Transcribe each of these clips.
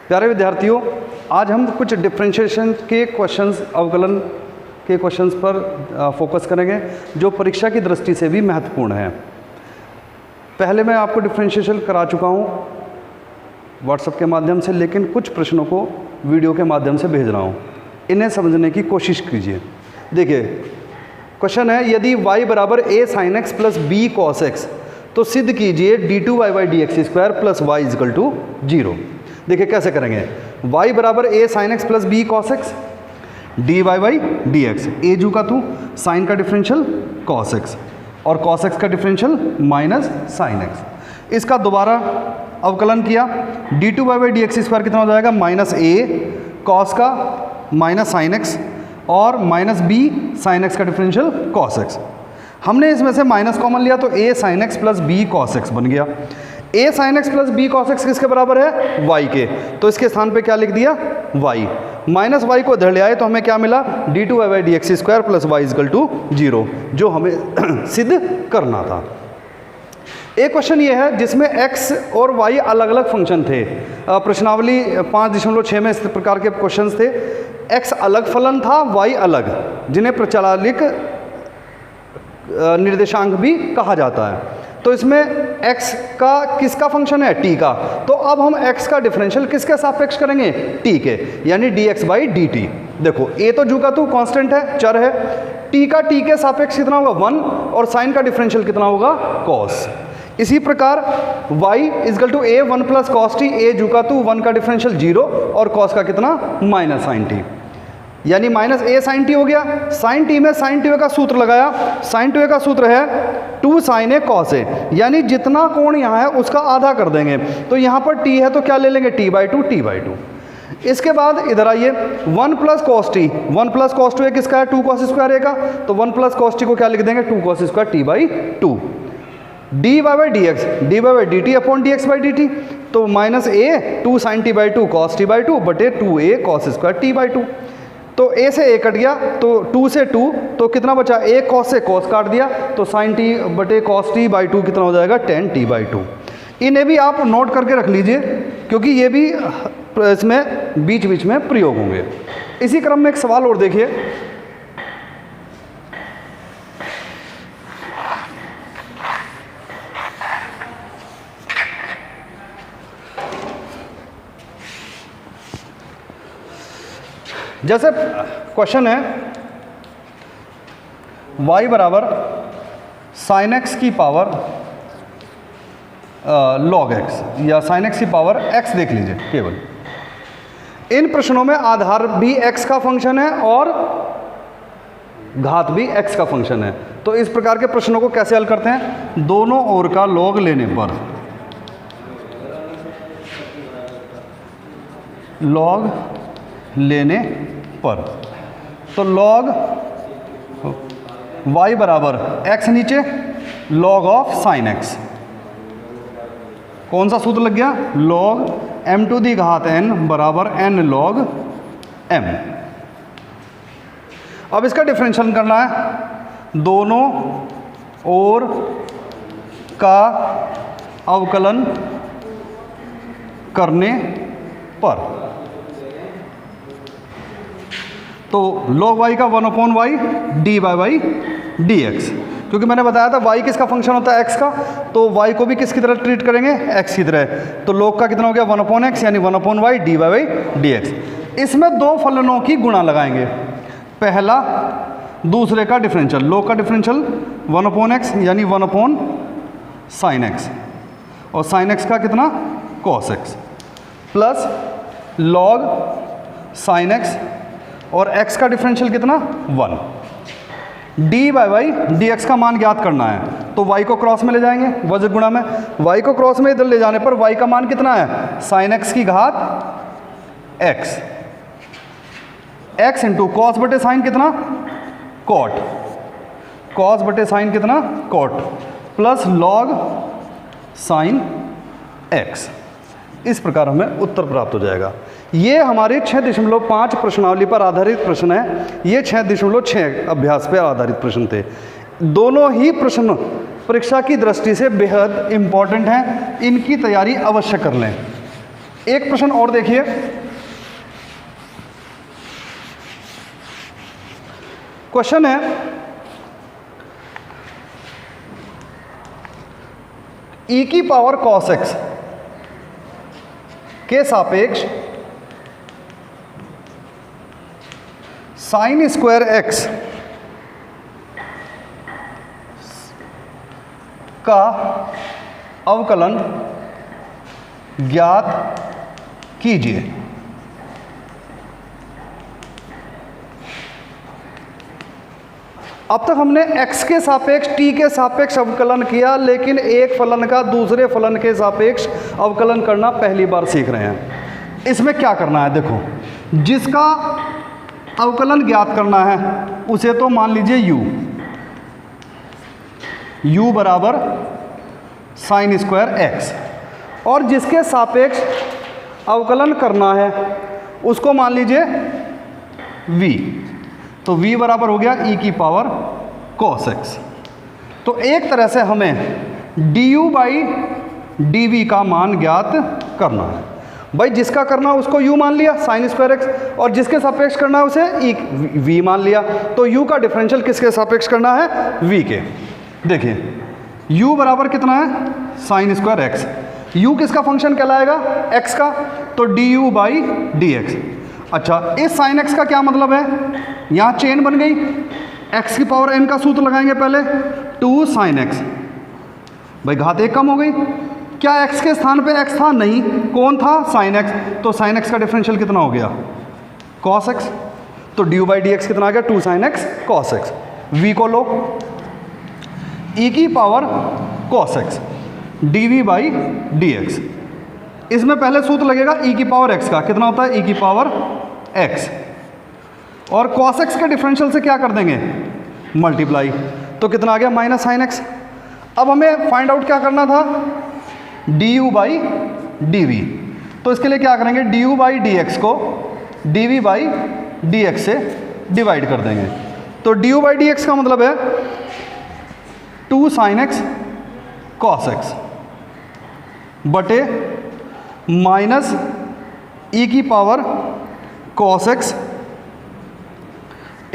प्यारे विद्यार्थियों, आज हम कुछ डिफरेंशिएशन के क्वेश्चंस, अवकलन के क्वेश्चंस पर फोकस करेंगे जो परीक्षा की दृष्टि से भी महत्वपूर्ण है। पहले मैं आपको डिफरेंशिएशन करा चुका हूँ व्हाट्सएप के माध्यम से, लेकिन कुछ प्रश्नों को वीडियो के माध्यम से भेज रहा हूँ। इन्हें समझने की कोशिश कीजिए। देखिए क्वेश्चन है, यदि y बराबर a sin x plus b cos x तो सिद्ध कीजिए d2y dx square plus y equal to 0। देखिए कैसे करेंगे। y बराबर a sin x plus b cos x dy dx, a जू का तू, साइन का डिफरेंशियल cos x और cos x का डिफरेंशियल माइनस sin x। इसका दोबारा अवकलन किया, d2y dx स्क्वायर कितना हो जाएगा, माइनस a cos का माइनस साइन x और माइनस b साइन x का डिफरेंशियल cos x। हमने इसमें से माइनस कॉमन लिया तो a sine x plus b cos x बन गया। a sine x plus b cos x किसके बराबर है, y के, तो इसके स्थान पे क्या लिख दिया, y। माइनस y को इधर ले आए तो हमें क्या मिला, d2y dx square plus y equal to 0, जो हमें सिद्ध करना था। एक क्वेश्चन ये है जिसमें x और y अलग अलग फंक्शन थे। प्रश्नावली 5.6 में इस प्रकार के क्वेश्चंस थे। x अलग फलन था, y अलग, जिन्हें प्रचलित निर्देशांक भी कहा जाता है। तो इसमें x का किसका फंक्शन है, t का। तो अब हम x का डिफरेंशियल किसके सापेक्ष करेंगे, t के, यानी dx बाई dt। देखो a तो जू का तू कांस्टेंट है, चर है, t का t के सापेक्ष कितना होगा 1 और साइन का डिफरेंशियल कितना होगा cos। इसी प्रकार y equal to a 1 plus cos t, a जू का तू 1 का डिफरेंशियल 0 और cos का कितना माइनस साइन टी, यानी माइनस a साइन टी हो गया। साइन टी में साइन टी का सूत्र लगाया, साइन टी का सूत्र है 2 साइन ए कॉस ए, यानी जितना कोण यहाँ है उसका आधा कर देंगे। तो यहाँ पर t है तो क्या ले लेंगे, t/2। इसके बाद इधर आइए, 1 plus cos T, 1 plus cos two A किसका है, 2 कॉस स्क्वायर ए का, तो 1 प्लस कॉस टी को क्या लिख देंगे, 2 cos square t/2। dy by dt upon dx by dt, तो minus a 2 sine t/2 cos t/2 बटे 2a कॉस स्क्वायर t/2। तो a से a कट गया तो 2 से 2, तो कितना बचा, a cos से cos काट दिया, तो sin t बटे cos t/2 कितना हो जाएगा, 10 t/2। इन्हें भी आप नोट करके रख लीजिए क्योंकि ये भी इसमें बीच बीच में प्रयोग होंगे। इसी क्रम में एक सवाल और देखिए, जैसे क्वेश्चन है y बराबर साइन x की पावर log x या साइन x की पावर x देख लीजिए केवल। इन प्रश्नों में आधार भी x का फंक्शन है और घात भी x का फंक्शन है। तो इस प्रकार के प्रश्नों को कैसे हल करते हैं, दोनों ओर का log लेने पर, log लेने पर, तो log y बराबर x नीचे log ऑफ साइन x, कौन सा सूत्र लग गया, log m टू दी घात n बराबर n log m। अब इसका डिफरेंशियल करना है, दोनों ओर का अवकलन करने पर, तो log y का 1/y dy/y dx, क्योंकि मैंने बताया था y किसका फंक्शन होता है, x का, तो y को भी किसकी तरह ट्रीट करेंगे, x की तरह। तो log का कितना हो गया 1/x यानी 1/y dy/y dx। इसमें दो फलनों की गुणा लगाएंगे, पहला दूसरे का डिफरेंशियल, log का डिफरेंशियल 1/x यानी 1/sin x और sin x का कितना cos x plus log sin x और x का डिफरेंशियल कितना 1। dy/y dx का मान ज्ञात करना है, तो y को क्रॉस में ले जाएंगे वज्र गुणा में, y को क्रॉस में इधर ले जाने पर y का मान कितना है, sin x की घात x, x इंटू कॉस बटे साइन कितना cot, कॉस बटे साइन कितना cot plus log sin x। इस प्रकार हमें उत्तर प्राप्त हो जाएगा। ये हमारे 6.5 प्रश्नावली पर आधारित प्रश्न है। ये 6.6 अभ्यास पर आधारित प्रश्न थे। दोनों ही प्रश्न परीक्षा की दृष्टि से बेहद इम्पॉर्टेंट हैं, इनकी तैयारी अवश्य कर लें। एक प्रश्न और देखिए, क्वेश्चन है e की पावर cos x के सापेक्ष साइन स्क्वायर x का अवकलन ज्ञात कीजिए। अब तक हमने x के सापेक्ष t के सापेक्ष अवकलन किया, लेकिन एक फलन का दूसरे फलन के सापेक्ष अवकलन करना पहली बार सीख रहे हैं। इसमें क्या करना है, देखो, जिसका अवकलन ज्ञात करना है उसे तो मान लीजिए u बराबर साइन स्क्वायर x, और जिसके सापेक्ष अवकलन करना है उसको मान लीजिए v, तो v बराबर हो गया e की पावर cos x। तो एक तरह से हमें du बाई dv का मान ज्ञात करना है। भाई जिसका करना उसको u मान लिया साइन स्क्वायर x, और जिसके सापेक्ष करना है उसे v मान लिया। तो u का डिफरेंशियल किसके सापेक्ष करना है, v के। देखिए u बराबर कितना है, साइन स्क्वायर x, u किसका फंक्शन कहलाएगा, x का, तो du बाई dx। अच्छा, इस साइन x का क्या मतलब है, यहाँ चेन बन गई, x की पावर n का सूत्र लगाएंगे पहले, 2 साइन x, भाई घात एक कम हो गई। क्या x के स्थान पे x था, नहीं, कौन था, साइन x, तो साइन x का डिफरेंशियल कितना हो गया, cos x, तो du बाई dx कितना आ गया, 2 sine x cos x। v को लो, e की power cos x dv by dx, इसमें पहले सूत्र लगेगा e की पावर x का, कितना होता है, e की पावर x, और cos x के डिफरेंशियल से क्या कर देंगे, मल्टीप्लाई, तो कितना आ गया, माइनस साइन x। अब हमें फाइंड आउट क्या करना था, du बाई dv, तो इसके लिए क्या करेंगे, du बाई dx को dv बाई dx से डिवाइड कर देंगे। तो du बाई dx का मतलब है 2 साइन x cos x बटे माइनस e की power cos x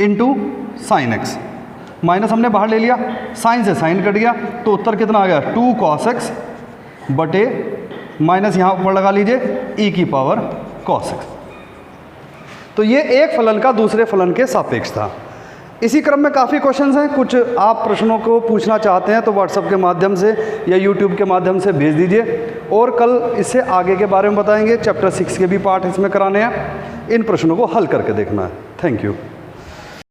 into sine x, minus हमने बाहर ले लिया, साइन से साइन कट गया, तो उत्तर कितना आ गया, 2 cos x बटे माइनस यहाँ ऊपर लगा लीजिए e की पावर cos x। तो ये एक फलन का दूसरे फलन के सापेक्ष था। इसी क्रम में काफ़ी क्वेश्चंस हैं, कुछ आप प्रश्नों को पूछना चाहते हैं तो व्हाट्सएप के माध्यम से या यूट्यूब के माध्यम से भेज दीजिए, और कल इससे आगे के बारे में बताएंगे। चैप्टर 6 के भी पार्ट इसमें कराने हैं, इन प्रश्नों को हल करके देखना है। Thank you.